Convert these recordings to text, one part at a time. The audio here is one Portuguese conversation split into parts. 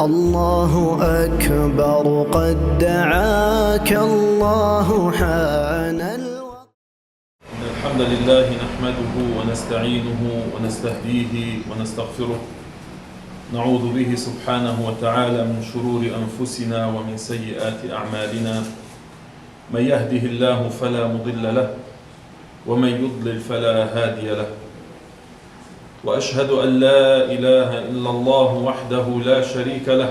الله أكبر قد دعاك الله حان الوقت. الحمد لله نحمده ونستعينه ونستهديه ونستغفره، نعوذ به سبحانه وتعالى من شرور أنفسنا ومن سيئات أعمالنا. من يهده الله فلا مضل له ومن يضلل فلا هادي له، وأشهد أن لا إله إلا الله وحده لا شريك له،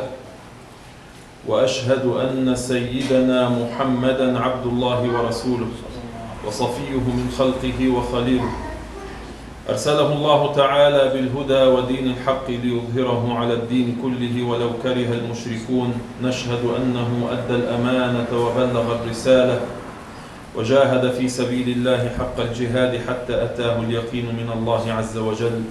وأشهد أن سيدنا محمدا عبد الله ورسوله وصفيه من خلقه وخليله، أرسله الله تعالى بالهدى ودين الحق ليظهره على الدين كله ولو كره المشركون. نشهد أنه أدى الأمانة وبلغ الرسالة وجاهد في سبيل الله حق الجهاد حتى أتاه اليقين من الله عز وجل.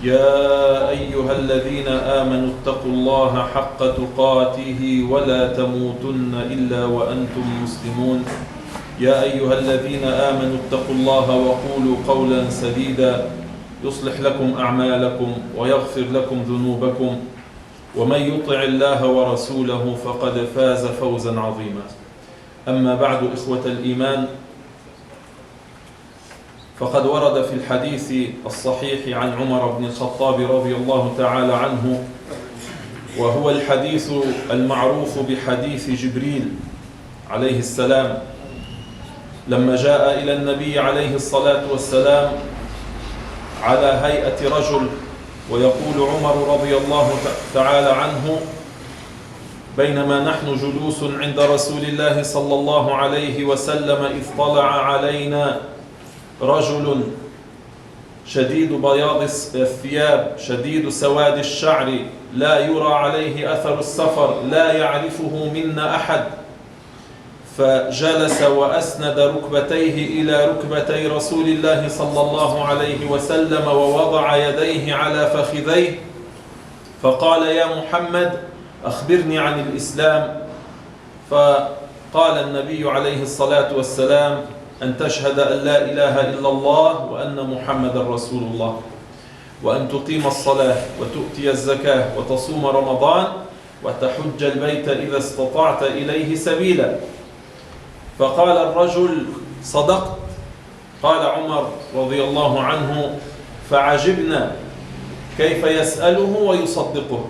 يا أيها الذين آمنوا اتقوا الله حق تقاته ولا تموتن إلا وأنتم مسلمون. يا أيها الذين آمنوا اتقوا الله وقولوا قولا سديدا يصلح لكم أعمالكم ويغفر لكم ذنوبكم، ومن يطع الله ورسوله فقد فاز فوزا عظيما. أما بعد، إخوة الإيمان، فقد ورد في الحديث الصحيح عن عمر بن الخطاب رضي الله تعالى عنه، وهو الحديث المعروف بحديث جبريل عليه السلام، لما جاء إلى النبي عليه الصلاة والسلام على هيئة رجل، ويقول عمر رضي الله تعالى عنه: بينما نحن جلوس عند رسول الله صلى الله عليه وسلم إذ طلع علينا رجل شديد بياض الثياب شديد سواد الشعر لا يرى عليه أثر السفر لا يعرفه منا أحد، فجلس وأسند ركبتيه إلى ركبتي رسول الله صلى الله عليه وسلم ووضع يديه على فخذيه، فقال: يا محمد أخبرني عن الإسلام. فقال النبي عليه الصلاة والسلام: أن تشهد أن لا إله إلا الله وأن محمد رسول الله، وأن تقيم الصلاة وتؤتي الزكاة وتصوم رمضان وتحج البيت إذا استطعت إليه سبيلا. فقال الرجل: صدقت. قال عمر رضي الله عنه: فعجبنا كيف يسأله ويصدقه.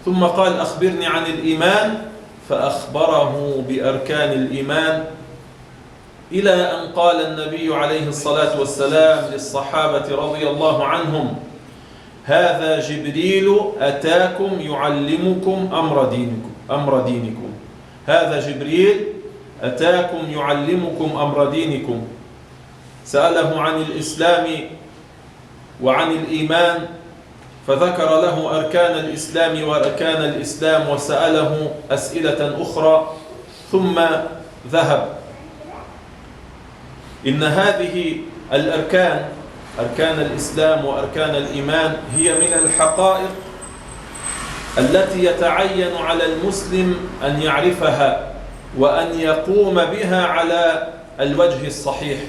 ثم قال: أخبرني عن الإيمان، فأخبره بأركان الإيمان، إلى أن قال النبي عليه الصلاة والسلام للصحابة رضي الله عنهم: هذا جبريل أتاكم يعلمكم أمر دينكم. هذا جبريل أتاكم يعلمكم أمر دينكم. سأله عن الإسلام وعن الإيمان، فذكر له أركان الإسلام وأركان الإسلام، وسأله أسئلة أخرى ثم ذهب. إن هذه الأركان، أركان الإسلام وأركان الإيمان، هي من الحقائق التي يتعين على المسلم أن يعرفها وأن يقوم بها على الوجه الصحيح،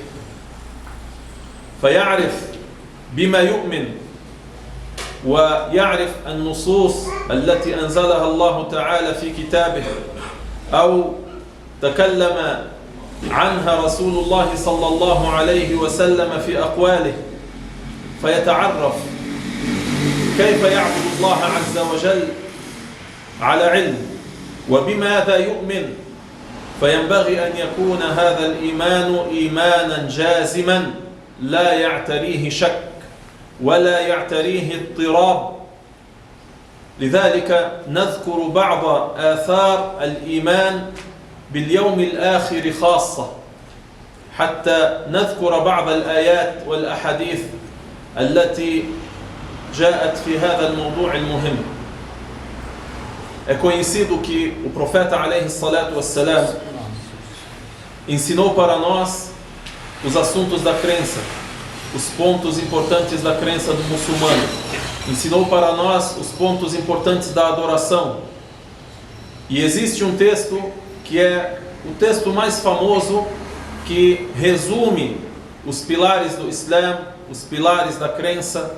فيعرف بما يؤمن ويعرف النصوص التي أنزلها الله تعالى في كتابه أو تكلم عنها رسول الله صلى الله عليه وسلم في أقواله، فيتعرف كيف يعبد الله عز وجل على علم وبماذا يؤمن. فينبغي أن يكون هذا الإيمان إيمانا جازما لا يعتريه شك ولا يعتريه اضطراب. لذلك نذكر بعض آثار الإيمان باليوم الآخر خاصة، حتى نذكر بعض الآيات والأحاديث التي جاءت في هذا الموضوع المهم. É conhecido que o profeta alayhi salatu wassalam ensinou para nós os assuntos da crença, os pontos importantes da crença do muçulmano. Ensinou para nós os pontos importantes da adoração. E existe um texto que é o texto mais famoso, que resume os pilares do Islã, os pilares da crença,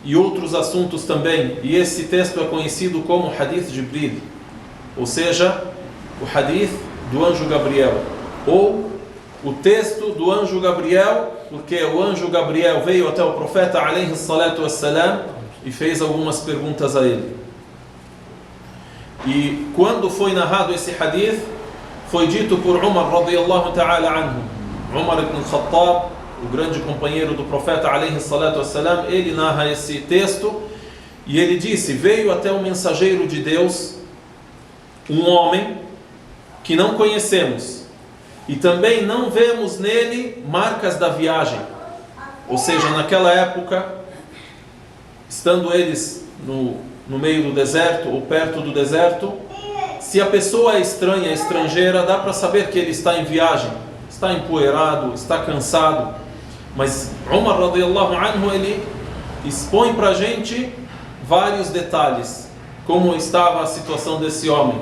e outros assuntos também. E esse texto é conhecido como Hadith Jibril, ou seja, o Hadith do anjo Gabriel, ou o texto do anjo Gabriel, porque o anjo Gabriel veio até o profeta alayhi salatu wassalam e fez algumas perguntas a ele. E quando foi narrado esse hadith, foi dito por Umar radiyallahu ta'ala anhu. Umar ibn al-Khattab, o grande companheiro do profeta alayhi salatu wassalam, ele narra esse texto e ele disse: veio até o mensageiro de Deus um homem que não conhecemos e também não vemos nele marcas da viagem. Ou seja, naquela época, estando eles no meio do deserto ou perto do deserto, se a pessoa é estranha, estrangeira, dá para saber que ele está em viagem, está empoeirado, está cansado. Mas Umar radiyallahu anhu, ele expõe para a gente vários detalhes, como estava a situação desse homem.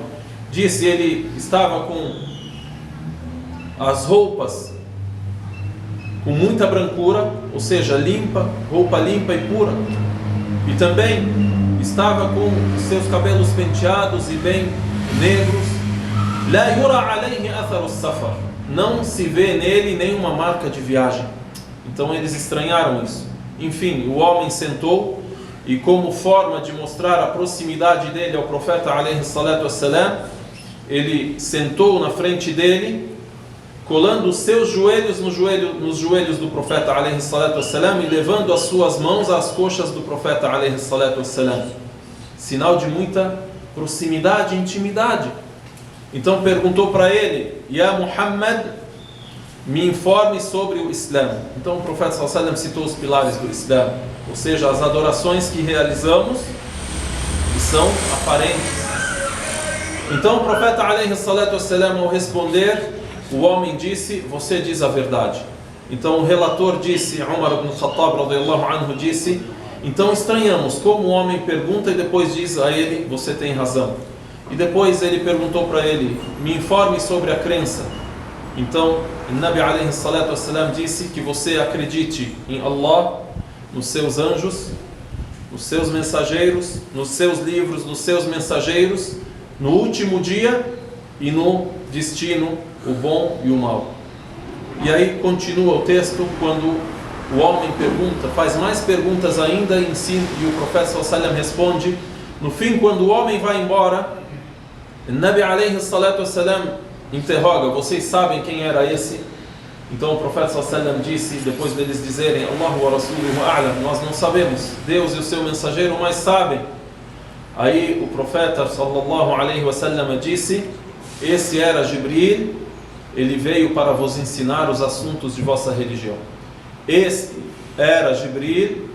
Disse, ele estava com as roupas com muita brancura, ou seja, limpa, roupa limpa e pura, e também estava com os seus cabelos penteados e bem negros. La yura alayhi athar as-safar, não se vê nele nenhuma marca de viagem. Então eles estranharam isso. Enfim, o homem sentou e, como forma de mostrar a proximidade dele ao profeta alayhi salatu wassalam, ele sentou na frente dele, colando os seus joelhos nos joelhos do profeta alayhi salatu wassalam e levando as suas mãos às coxas do profeta alayhi salatu wassalam. Sinal de muita proximidade e intimidade. Então perguntou para ele: Ya Muhammad, me informe sobre o Islã. Então o profeta sallallahu alaihi wasallam citou os pilares do Islã, ou seja, as adorações que realizamos e são aparentes. Então o profeta alayhi salatu wassalam, ao responder, o homem disse: você diz a verdade. Então o relator disse, Umar ibn al-Khattab radiyallahu anhu disse: então estranhamos como o homem pergunta e depois diz a ele: você tem razão. E depois ele perguntou para ele: me informe sobre a crença. Então o Nabi alayhi salatu wassalam disse que você acredite em Allah, nos seus anjos, nos seus mensageiros, nos seus livros, nos seus mensageiros, no último dia e no destino, o bom e o mal. E aí continua o texto, quando o homem pergunta, faz mais perguntas ainda, ensina, e o profeta sallallahu alaihi wasallam responde. No fim, quando o homem vai embora, o Nabi alayhi salatu wassalam interroga: vocês sabem quem era esse? Então o profeta sallallahu alaihi wasallam disse, depois deles dizerem: Allahu wa rasuluhu a'lam, nós não sabemos, Deus e o seu mensageiro mais sabem. Aí o profeta sallallahu alaihi wasallam disse: esse era Jibril, ele veio para vos ensinar os assuntos de vossa religião. Esse era Jibril,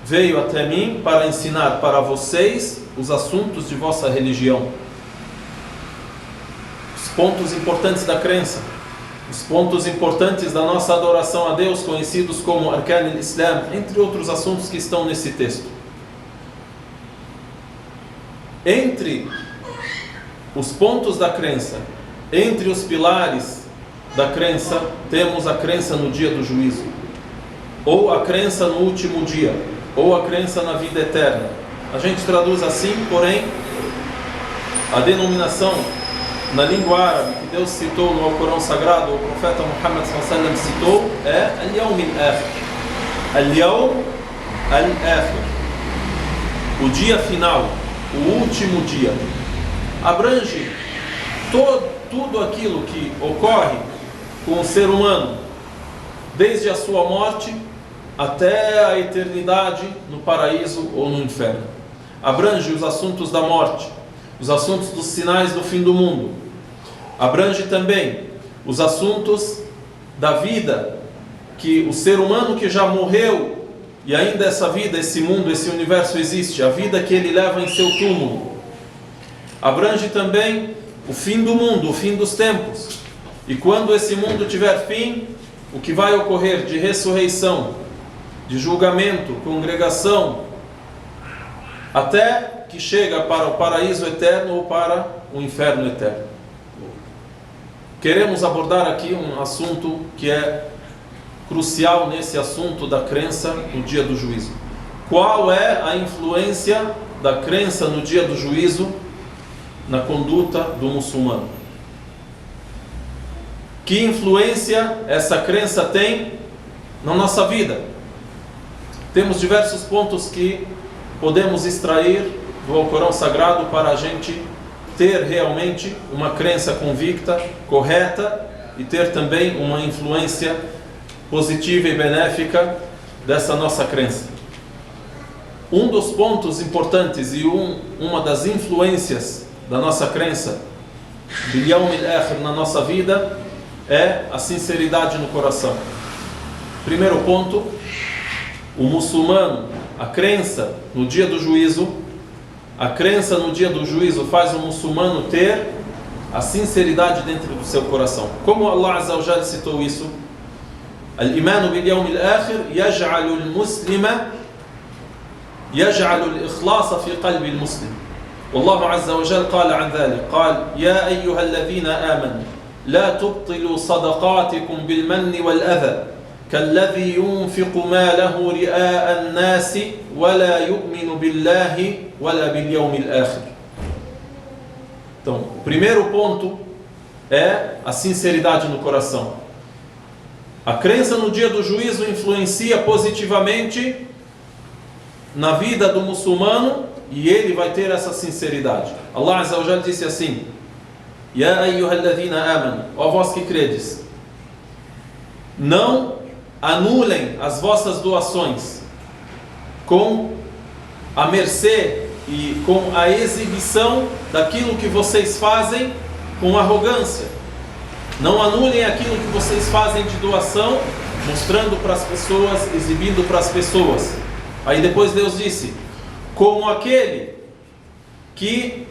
veio até mim para ensinar para vocês os assuntos de vossa religião. Os pontos importantes da crença, os pontos importantes da nossa adoração a Deus, conhecidos como Arkan al-Islam, entre outros assuntos que estão nesse texto. Entre os pontos da crença, entre os pilares da crença, temos a crença no dia do juízo, ou a crença no último dia, ou a crença na vida eterna. A gente traduz assim, porém a denominação na língua árabe que Deus citou no Alcorão Sagrado, o profeta Muhammad sallallahu alaihi wasallam citou, é Al-Yawm al-Akhir. Al-Yawm al-Akhir, o dia final, o último dia. Abrange tudo aquilo que ocorre com o ser humano, desde a sua morte até a eternidade no paraíso ou no inferno. Abrange os assuntos da morte, os assuntos dos sinais do fim do mundo. Abrange também os assuntos da vida, que o ser humano que já morreu e ainda essa vida, esse mundo, esse universo existe, a vida que ele leva em seu túmulo. Abrange também o fim do mundo, o fim dos tempos. E quando esse mundo tiver fim, o que vai ocorrer de ressurreição, de julgamento, congregação, até que chega para o paraíso eterno ou para o inferno eterno. Queremos abordar aqui um assunto que é crucial nesse assunto da crença no dia do juízo. qual é a influência da crença no dia do juízo na conduta do muçulmano. Que influência essa crença tem na nossa vida? Temos diversos pontos que podemos extrair do Alcorão Sagrado para a gente ter realmente uma crença convicta, correta, e ter também uma influência positiva e benéfica dessa nossa crença. Um dos pontos importantes e uma das influências da nossa crença bil Yawm al-Akhir na nossa vida é a sinceridade no coração. Primeiro ponto, o muçulmano, a crença no dia do juízo, a crença no dia do juízo faz o muçulmano ter a sinceridade dentro do seu coração. Como Allah Azza wa Jalla citou isso? Al-Iman bil Yawm al-Akhir yaj'alu al-muslima yaj'alu al-ikhlasa fi qalbi al-muslim. والله عز وجل قال عن ذلك قال يا أيها الذين آمنوا لا تبطلوا صدقاتكم بالمن والأذى كالذي ينفق ماله رئاء الناس ولا يؤمن بالله ولا باليوم الآخر. Então, o primeiro ponto é a sinceridade no coração. A crença no dia do juízo influencia positivamente na vida do muçulmano e ele vai ter essa sinceridade. Allah Azza wa Jalla disse assim: Ya ayyuhalladhina amanu, ó vós que credes, não anulem as vossas doações com a mercê e com a exibição daquilo que vocês fazem com arrogância. Não anulem aquilo que vocês fazem de doação, mostrando para as pessoas, exibindo para as pessoas. Aí depois Deus disse: como aquele que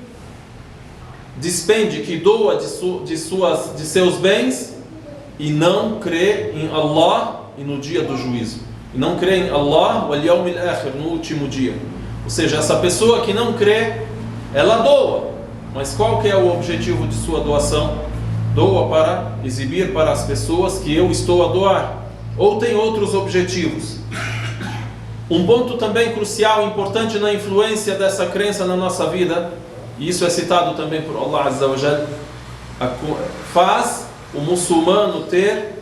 despende, que doa de seus bens e não crê em Allah e no dia do juízo. E não crê em Allah wal Yawm al-Akhir, no último dia. Ou seja, essa pessoa que não crê, ela doa. Mas qual que é o objetivo de sua doação? Doa para exibir para as pessoas que eu estou a doar. Ou tem outros objetivos? Um ponto também crucial e importante na influência dessa crença na nossa vida, e isso é citado também por Allah Azza wa Jalla, faz o muçulmano ter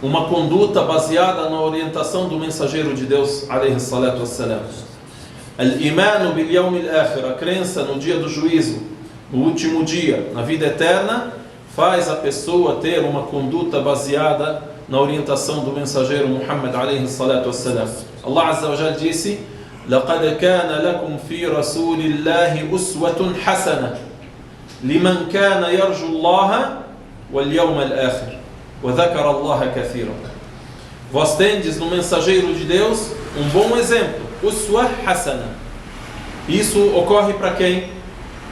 uma conduta baseada na orientação do mensageiro de Deus, alayhi salatu wassalam. Al-Iman bil Yawm al-Akhir, a crença no dia do juízo, no último dia, na vida eterna, faz a pessoa ter uma conduta baseada na orientação do mensageiro Muhammad alayhi salatu wassalam. Allah Azza wa Jalla disse: لَقَدْ كَانَ لَكُمْ فِي رَسُولِ اللَّهِ أُسْوَةٌ حَسَنَةٌ لِمَنْ كَانَ يَرْجُو اللَّهَ وَالْيَوْمَ الْآخِرِ وَذَكَرَ اللَّهَ كَثِيرًا. Vós tendes no mensageiro de Deus um bom exemplo, Uswa Hasana. Isso ocorre para quem?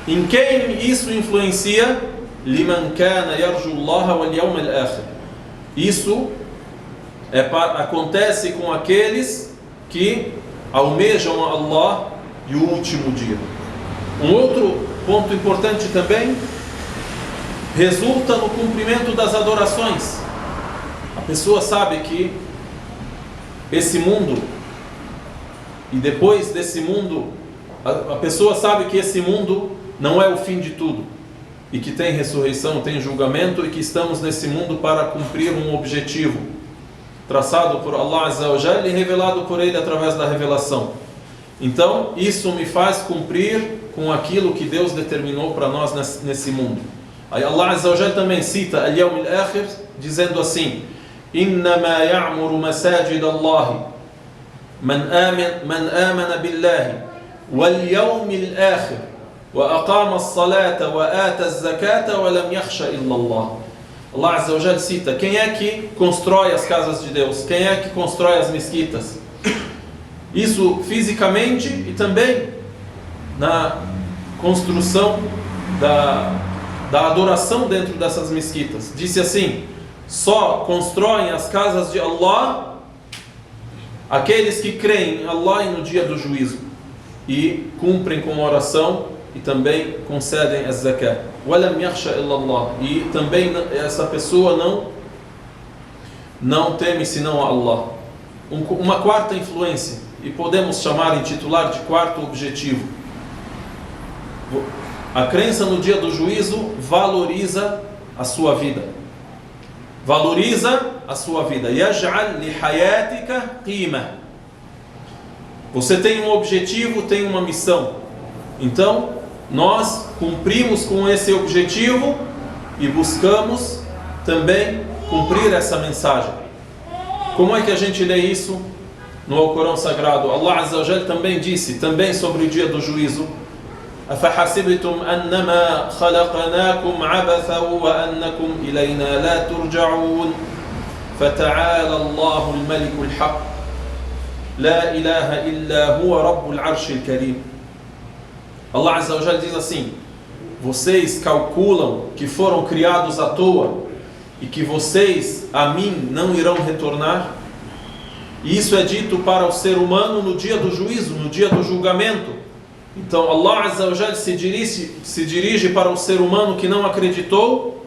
Em quem isso influencia? لِمَنْ كَانَ يَرْجُو اللَّهَ وَالْيَوْمَ الْآخِرِ. Isso acontece com aqueles que almejam a Allah e o último dia. Um outro ponto importante também resulta no cumprimento das adorações. A pessoa sabe que esse mundo, e depois desse mundo, a pessoa sabe que esse mundo não é o fim de tudo, e que tem ressurreição, tem julgamento, e que estamos nesse mundo para cumprir um objetivo traçado por Allah Azza wa Jalla e revelado por Ele através da revelação. Então, isso me faz cumprir com aquilo que Deus determinou para nós nesse mundo. Aí Allah Azza wa Jalla também cita Al-Yawm al-Akhir, dizendo assim: إنما يعمر مساجد الله من آمن بالله واليوم الآخر وأقام الصلاة وآتى الزكاة ولم يخش إلا الله. Allah Azza wa Jalla cita: quem é que constrói as casas de Deus? Quem é que constrói as mesquitas? Isso fisicamente e também na construção da adoração dentro dessas mesquitas. Disse assim: só constroem as casas de Allah aqueles que creem em Allah e no dia do juízo e cumprem com a oração e também concedem a zakat. وَلَمْ يَخْشَ إِلَّا اللَّهِ. E também essa pessoa não teme senão a Allah. Uma quarta influência e podemos chamar, intitular de quarto objetivo. A crença no dia do juízo valoriza a sua vida. Valoriza a sua vida. Yaj'al li hayatika qima. Você tem um objetivo, tem uma missão. Então, nós cumprimos com esse objetivo e buscamos também cumprir essa mensagem. Como é que a gente lê isso no Alcorão Sagrado? Allah Azza wa Jalla também disse, também sobre o dia do juízo: أَفَحَسِبْتُمْ أَنَّمَا خَلَقْنَاكُمْ عَبَثًا وَأَنَّكُمْ إِلَيْنَا لَا تُرْجَعُونَ فَتَعَالَى اللَّهُ الْمَلِكُ الْحَقُّ لَا إِلَهَ إِلَّا هُوَ رَبُّ الْعَرْشِ الْكَرِيمِ. Allah Azza wa Jalla diz assim: vocês calculam que foram criados à toa e que vocês a mim não irão retornar? E isso é dito para o ser humano no dia do juízo, no dia do julgamento. Então Allah Azza wa Jalla se dirige para o ser humano que não acreditou.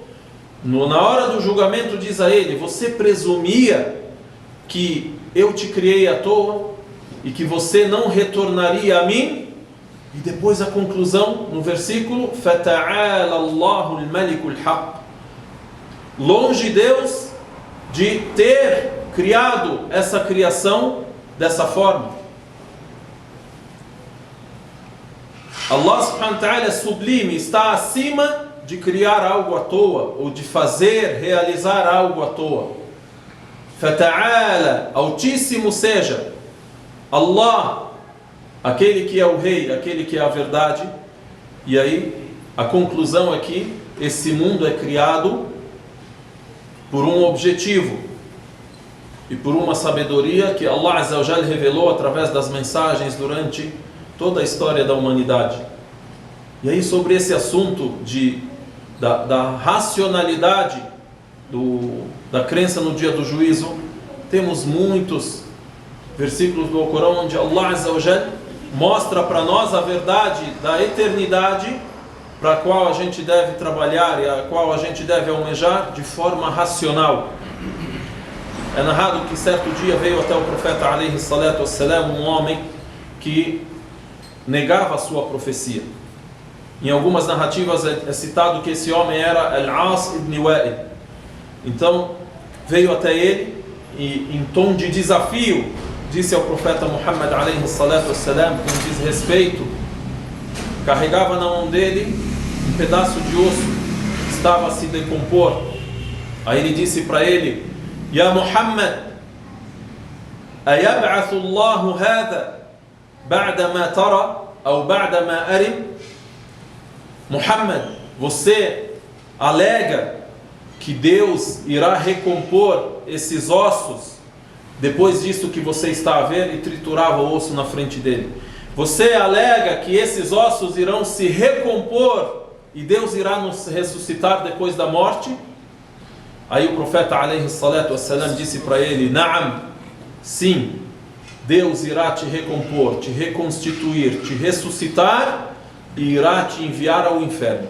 Na hora do julgamento diz a ele: você presumia que eu te criei à toa e que você não retornaria a mim? E depois a conclusão no versículo: فَتَعَالَى اللَّهُ الْمَلِكُ الْحَقُّ. Longe Deus de ter criado essa criação dessa forma. Allah subhanahu wa ta'ala é sublime, está acima de criar algo à toa, ou de fazer, realizar algo à toa. فَتَعَالَى, altíssimo seja Allah, aquele que é o rei, aquele que é a verdade. E aí, a conclusão é que esse mundo é criado por um objetivo e por uma sabedoria que Allah Azza wa Jalla revelou através das mensagens durante toda a história da humanidade. E aí, sobre esse assunto da racionalidade da crença no dia do juízo, temos muitos versículos do Alcorão onde Allah Azza wa Jalla mostra para nós a verdade da eternidade, para a qual a gente deve trabalhar e a qual a gente deve almejar de forma racional. É narrado que certo dia veio até o profeta alaihi salatu wassalam um homem que negava a sua profecia. Em algumas narrativas é citado que esse homem era Al-As ibn Wa'il. Então veio até ele e, em tom de desafio, disse ao profeta Muhammad alaihi salatu wassalam, com desrespeito, carregava na mão dele um pedaço de osso que estava a se decompor. Aí ele disse para ele: Ya Muhammad, ayab'athu Allahu hadha ba'da ma tara ou ba'da ma arim? Muhammad, você alega que Deus irá recompor esses ossos depois disso que você está a ver? E triturava o osso na frente dele. Você alega que esses ossos irão se recompor e Deus irá nos ressuscitar depois da morte? Aí o profeta alaihi salatu wassalam disse para ele: Na'am, sim, Deus irá te recompor, te reconstituir, te ressuscitar e irá te enviar ao inferno.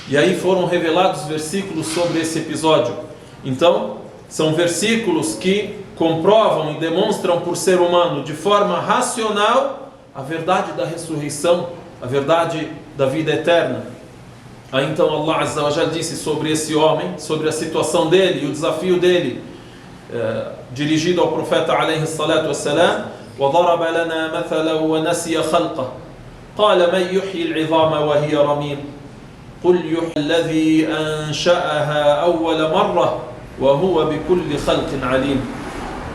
E aí foram revelados versículos sobre esse episódio. Então, são versículos que comprovam e demonstram por ser humano de forma racional a verdade da ressurreição, a verdade da vida eterna. Aí então Allah Azza wa Jalla disse sobre esse homem, sobre a situação dele e o desafio dele, dirigido ao profeta alaihi salatu wassalam: وَضَرَبَ لَنَا مَثَلًا وَنَسِيَ خَلْقَهُ قَالَ مَنْ يُحْيِي الْعِظَامَ وَهِيَ رَمِيمٌ قُلْ يُحْيِي الَّذِي أَنشَأَهَا أَوَّلَ مَرَّةٍ وَهُوَ بِكُلِّ خَلْقٍ عَلِيمٌ.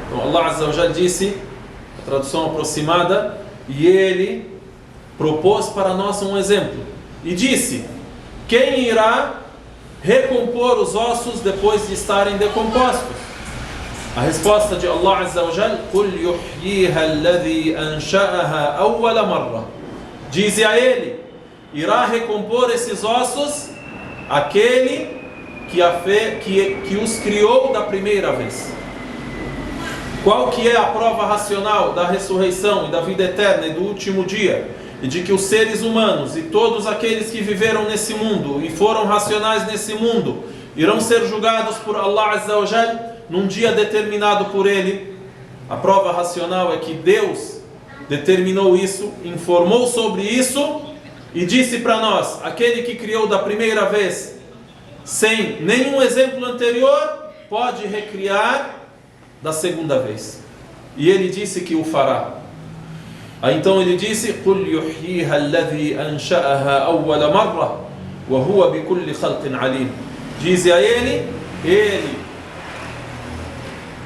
Então Allah Azza wa Jalla disse, a tradução aproximada, e ele propôs para nós um exemplo e disse: quem irá recompor os ossos depois de estarem decompostos? A resposta de Allah Azza wa Jalla: قُلْ يُحْيِيهَا الَّذِي أَنشَأَهَا أَوَّلَ مَرَّةٍ. Dize a ele: irá recompor esses ossos aquele que os criou da primeira vez. Qual que é a prova racional da ressurreição e da vida eterna e do último dia? E de que os seres humanos e todos aqueles que viveram nesse mundo e foram racionais nesse mundo irão ser julgados por Allah Azza wa Jalla num dia determinado por Ele. A prova racional é que Deus determinou isso, informou sobre isso e disse para nós: aquele que criou da primeira vez sem nenhum exemplo anterior pode recriar da segunda vez. E ele disse que o fará. Aí então ele disse: قُلْ يُحْيِيهَا الَّذِي أَنْشَأَهَا أَوَّلَ مَرَّةٍ وَهُوَ بِكُلِّ خَلْقٍ عَلِيمٍ. Diz a ele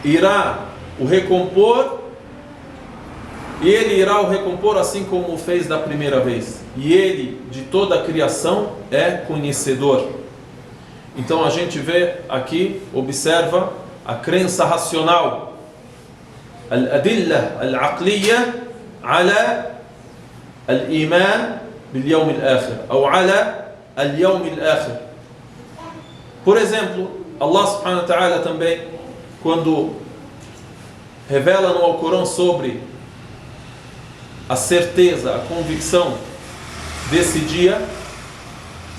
irá o recompor, e ele irá o recompor assim como o fez da primeira vez. E ele, de toda a criação, é conhecedor. Então a gente vê aqui, observa a crença racional, al-adillah al-aqliyya ala al-iman bil-yawm al-akhir, ou ala al-yawm al-akhir. Por exemplo, Allah subhanahu wa ta'ala também, quando revela no Alcorão sobre a certeza, a convicção desse dia,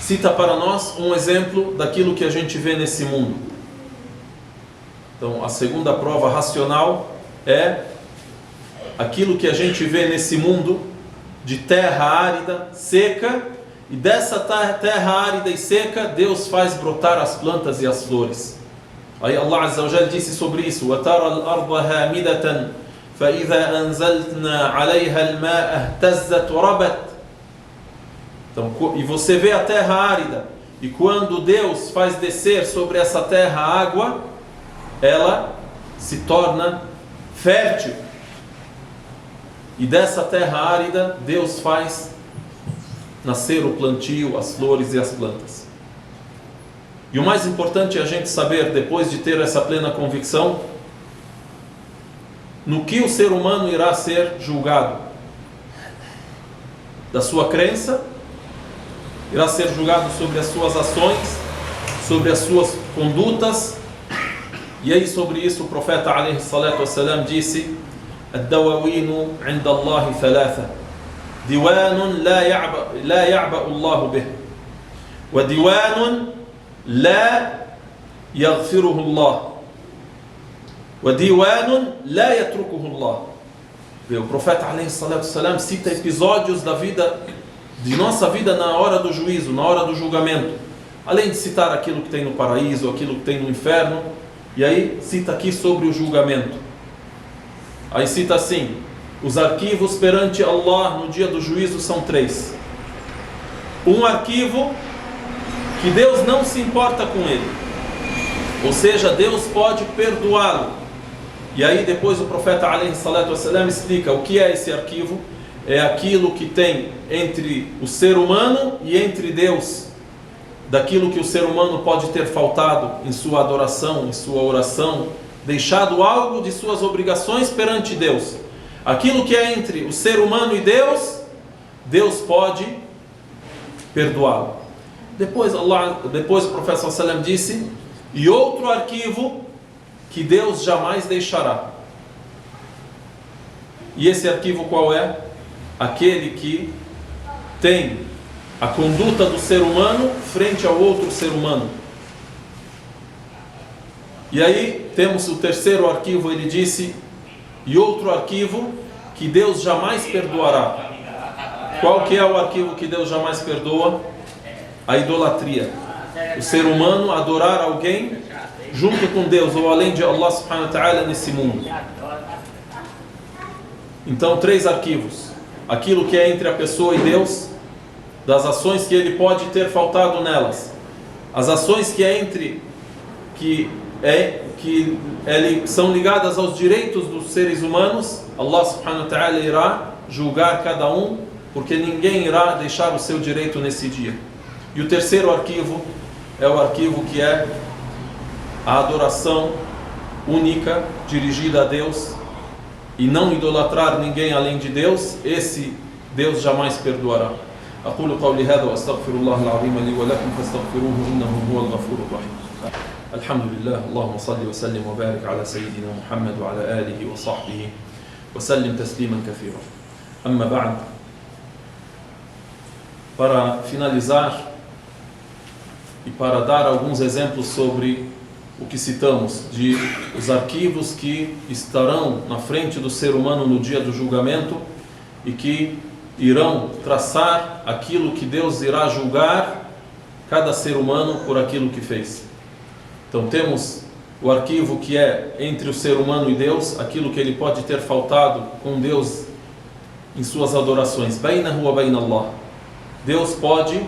cita para nós um exemplo daquilo que a gente vê nesse mundo. Então, a segunda prova racional é aquilo que a gente vê nesse mundo de terra árida, seca, e dessa terra árida e seca, Deus faz brotar as plantas e as flores. Aí Allah Azza wa Jalla disse sobre isso: وَتَرَى الْأَرْضَ هَامِدَةً فَإِذَا أَنزَلْنَا عَلَيْهَا الْمَاءَ اهْتَزَّتْ وَرَبَتْ. Então, e você vê a terra árida, e quando Deus faz descer sobre essa terra água, ela se torna fértil. E dessa terra árida, Deus faz nascer o plantio, as flores e as plantas. E o mais importante é a gente saber, depois de ter essa plena convicção, no que o ser humano irá ser julgado. Da sua crença, irá ser julgado sobre as suas ações, sobre as suas condutas. E aí sobre isso o profeta alaihi salatu wassalam disse: الدواوين عند الله ثلاثة ديوان لا يعبأ الله به وديوان لا يغفره الله وديوان لا يتركه الله. O profeta alaihi salatu wassalam cita episódios da vida, de nossa vida na hora do juízo, na hora do julgamento, além de citar aquilo que tem no paraíso, aquilo que tem no inferno. E aí cita aqui sobre o julgamento. Aí cita assim: os arquivos perante Allah no dia do juízo são 3. Um arquivo que Deus não se importa com ele, ou seja, Deus pode perdoá-lo. E aí depois o profeta alaihi salatu wassalam explica o que é esse arquivo. É aquilo que tem entre o ser humano e entre Deus, daquilo que o ser humano pode ter faltado em sua adoração, em sua oração, deixado algo de suas obrigações perante Deus. Aquilo que é entre o ser humano e Deus, Deus pode perdoá-lo. Depois o profeta sallallahu alaihi wasallam disse: e outro arquivo que Deus jamais deixará. E esse arquivo qual é? Aquele que tem a conduta do ser humano frente ao outro ser humano. E aí temos o terceiro arquivo, ele disse: e outro arquivo que Deus jamais perdoará. Qual que é o arquivo que Deus jamais perdoa? A idolatria. O ser humano adorar alguém junto com Deus ou além de Allah subhanahu wa ta'ala nesse mundo. Então 3 arquivos: aquilo que é entre a pessoa e Deus, das ações que ele pode ter faltado nelas, as ações que é entre que são ligadas aos direitos dos seres humanos. Allah subhanahu wa ta'ala irá julgar cada um, porque ninguém irá deixar o seu direito nesse dia. E o terceiro arquivo é o arquivo que é a adoração única dirigida a Deus e não idolatrar ninguém além de Deus. Esse Deus jamais perdoará. أقول قولي هذا وأستغفر الله العظيم لي ولكم فاستغفروه إنه هو الغفور الرحيم. الحمد لله. اللهم صل وسلم وبارك على سيدنا محمد وعلى آله وصحبه وسلم تسليما كثيرا. أما بعد. Para finalizar e para dar alguns exemplos sobre o que citamos, de os arquivos que estarão na frente do ser humano no dia do julgamento, e que irão traçar aquilo que Deus irá julgar cada ser humano por aquilo que fez. Então temos o arquivo que é entre o ser humano e Deus, aquilo que ele pode ter faltado com Deus em suas adorações. Bainahu wa bain Allah. Deus pode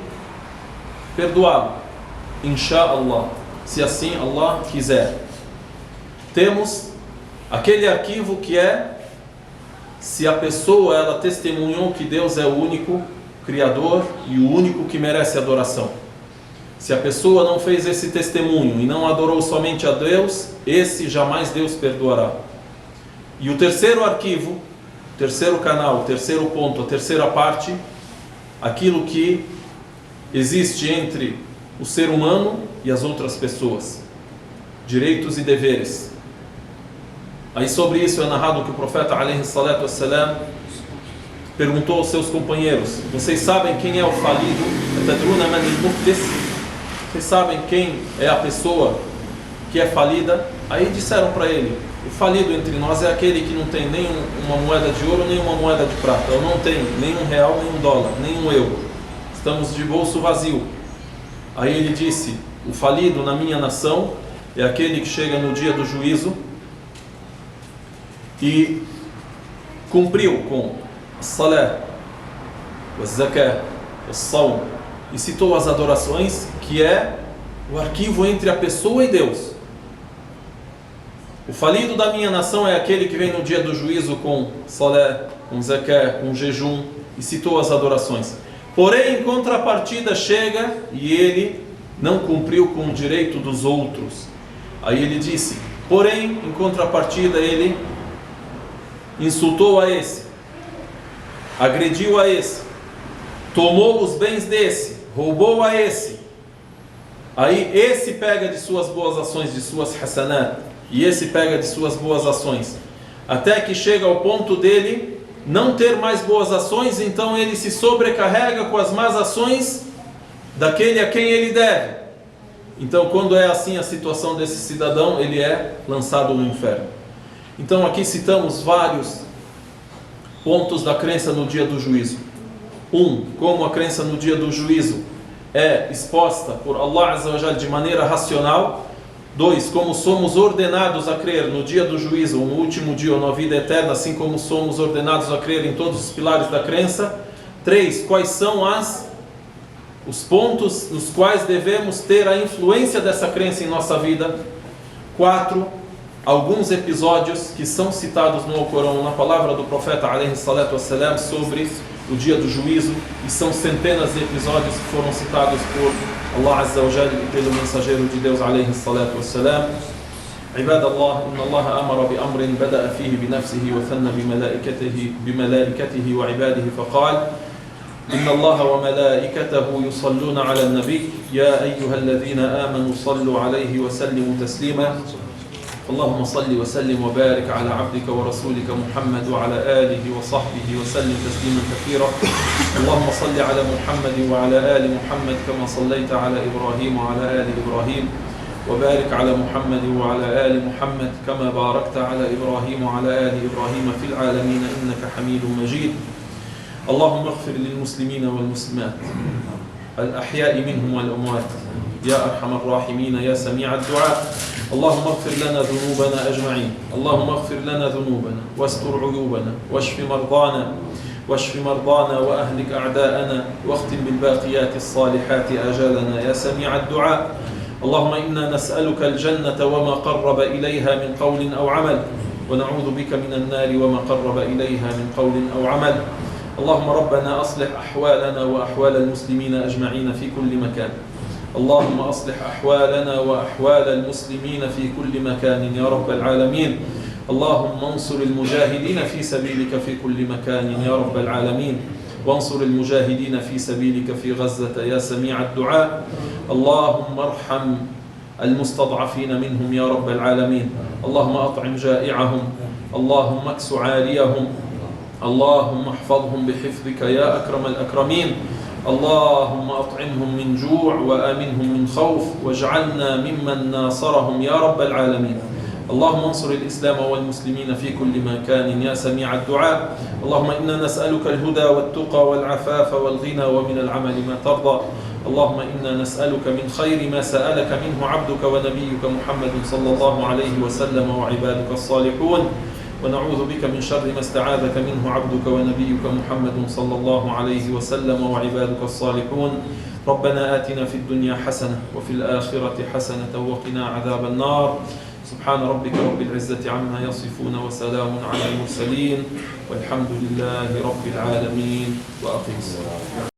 perdoá-lo, insha'Allah, se assim Allah quiser. Temos aquele arquivo que é se a pessoa ela testemunhou que Deus é o único Criador e o único que merece adoração. Se a pessoa não fez esse testemunho e não adorou somente a Deus, esse jamais Deus perdoará. E o terceiro arquivo, o terceiro canal, o terceiro ponto, a terceira parte, aquilo que existe entre o ser humano e as outras pessoas, direitos e deveres. Aí sobre isso é narrado que o profeta alaihi salatu wassalam perguntou aos seus companheiros: vocês sabem quem é o falido? Tadruna man al-muflis? Vocês sabem quem é a pessoa que é falida? Aí disseram para ele: o falido entre nós é aquele que não tem nem uma moeda de ouro, nem uma moeda de prata. Eu não tenho nem um real, nem um dólar, nem um euro. Estamos de bolso vazio. Aí ele disse: o falido na minha nação é aquele que chega no dia do juízo e cumpriu com as-salah, az-zakah, as-sawm, e citou as adorações, que é o arquivo entre a pessoa e Deus. O falido da minha nação é aquele que vem no dia do juízo com salah, com zakah, com jejum, e citou as adorações. Porém, em contrapartida, chega e ele não cumpriu com o direito dos outros. Aí ele disse: porém, em contrapartida, ele insultou a esse, agrediu a esse, tomou os bens desse, roubou a esse. Aí esse pega de suas boas ações, de suas hasanat, e esse pega de suas boas ações, até que chega ao ponto dele não ter mais boas ações. Então ele se sobrecarrega com as más ações daquele a quem ele deve. Então, quando é assim a situação desse cidadão, ele é lançado no inferno. Então aqui citamos vários pontos da crença no dia do juízo. Como a crença no dia do juízo é exposta por Allah Azza wa Jalla de maneira racional. 2, como somos ordenados a crer no dia do juízo, ou no último dia, ou na vida eterna, assim como somos ordenados a crer em todos os pilares da crença. 3, quais são os pontos nos quais devemos ter a influência dessa crença em nossa vida. 4, alguns episódios que são citados no Alcorão, na palavra do profeta alaihi salatu wassalam, sobre o dia do juízo, e são centenas de episódios que foram citados por Allah Azza wa Jalla e pelo mensageiro de Deus alaihi salatu wassalam. عباد الله إن الله أمر بأمر بدأ فيه بنفسه وثنى بملائكته وعباده فقال إن الله وملائكته يصلون على النبي يا أيها الذين آمنوا صلوا عليه وسلموا تسليما اللهم صل وسلم وبارك على عبدك ورسولك محمد وعلى آله وصحبه وسلم تسليما كثيرا اللهم صل على محمد وعلى آل محمد كما صليت على إبراهيم وعلى آل إبراهيم وبارك على محمد وعلى آل محمد كما باركت على إبراهيم وعلى آل إبراهيم في العالمين إنك حميد مجيد اللهم اغفر للمسلمين والمسلمات الأحياء منهم والأموات يا أرحم الراحمين يا سميع الدعاء اللهم اغفر لنا ذنوبنا أجمعين اللهم اغفر لنا ذنوبنا واستر عيوبنا واشف مرضانا وأهلك أعداءنا واختم بالباقيات الصالحات آجالنا يا سميع الدعاء اللهم إنا نسألك الجنة وما قرب إليها من قول أو عمل ونعوذ بك من النار وما قرب إليها من قول أو عمل اللهم ربنا أصلح أحوالنا وأحوال المسلمين أجمعين في كل مكان اللهم أصلح أحوالنا وأحوال المسلمين في كل مكان يا رب العالمين اللهم انصر المجاهدين في سبيلك في كل مكان يا رب العالمين وانصر المجاهدين في سبيلك في غزة يا سميع الدعاء اللهم ارحم المستضعفين منهم يا رب العالمين اللهم أطعم جائعهم اللهم اكس عاريهم اللهم احفظهم بحفظك يا أكرم الأكرمين اللهم أطعمهم من جوع وآمنهم من خوف واجعلنا ممن ناصرهم يا رب العالمين اللهم انصر الإسلام والمسلمين في كل مكان يا سميع الدعاء. اللهم إنا نسألك الهدى والتقى والعفاف والغنى ومن العمل ما ترضى. اللهم إنا نسألك من خير ما سألك منه عبدك ونبيك محمد صلى الله عليه وسلم وعبادك الصالحون، ونعوذ بك من شر ما استعاذك منه عبدك ونبيك محمد صلى الله عليه وسلم وعبادك الصالحون. ربنا آتنا في الدنيا حسنة وفي الآخرة حسنة وقنا عذاب النار. سبحان ربك رب العزة عما يصفون وسلام على المرسلين والحمد لله رب العالمين وأقم الصلاة.